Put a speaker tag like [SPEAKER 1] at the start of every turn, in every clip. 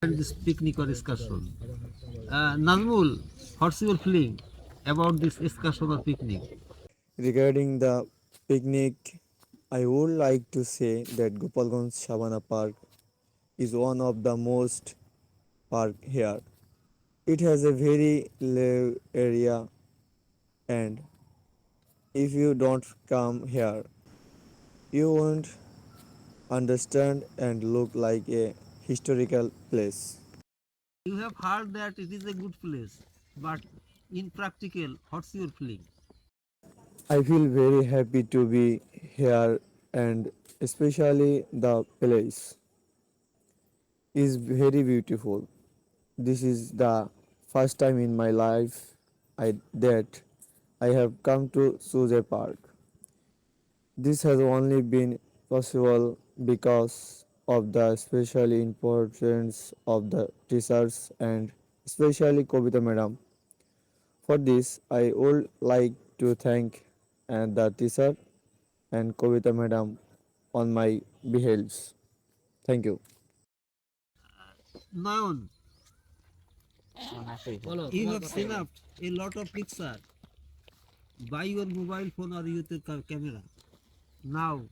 [SPEAKER 1] this picnic or excursion. Nazmul, what's your feeling about this excursion or picnic?
[SPEAKER 2] Regarding the picnic, I would like to say that Gopalganj Shabana Park is one of the most park here. It has a very low area, and if you don't come here, you won't understand and look like a historical place.
[SPEAKER 1] You have heard that it is a good place, but in practical, what's your feeling?
[SPEAKER 2] I feel very happy to be here, and especially the place is very beautiful. This is the first time in my life that I have come to Suje Park. This has only been possible because of the special importance of the teachers and especially Kobita Madam. For this, I would like to thank the teacher and Kobita Madam on my behalf. Thank you.
[SPEAKER 1] Nayan, you have seen up a lot of picture by your mobile phone or your camera. Now,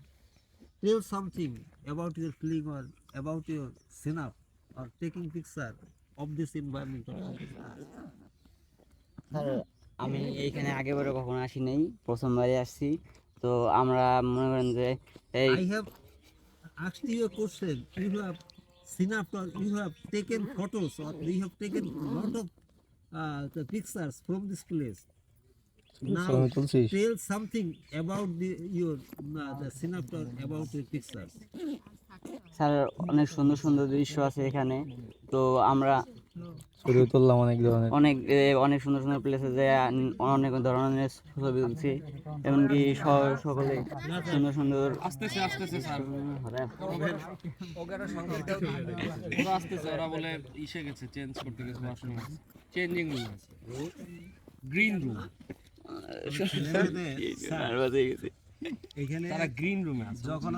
[SPEAKER 1] tell something about your feeling or about your synap or taking picture of this environment.
[SPEAKER 3] Sir আমি এইখানে আগেবারও কখনো আসি নাই, প্রথমবারই আসছি। তো আমরা মনে করেন যে এই
[SPEAKER 1] I have asked you a question. You have seen after you have taken photos or you have taken lot of the pictures from this place. Now tell something about the synaptor about your pictures.
[SPEAKER 3] Sir অনেক সুন্দর সুন্দর দৃশ্য আছে এখানে। তো আমরা
[SPEAKER 2] ছবি তুললাম অনেক ধরনের।
[SPEAKER 3] অনেক সুন্দর সুন্দর প্লেসে যে অনেক ধরনের ছবি তুলছি, এমনকি সকলে সুন্দর সুন্দর
[SPEAKER 4] আসতেছে স্যার ওরা আসতেছে, ওরা বলে ইসে গেছে, চেঞ্জ করতে গেছে, ওয়াশরুম আছে, চেঞ্জিং রুম আছে, গ্রিন রুম,
[SPEAKER 1] এখানে
[SPEAKER 4] তারা গ্রিন রুমে আছে।
[SPEAKER 1] যখন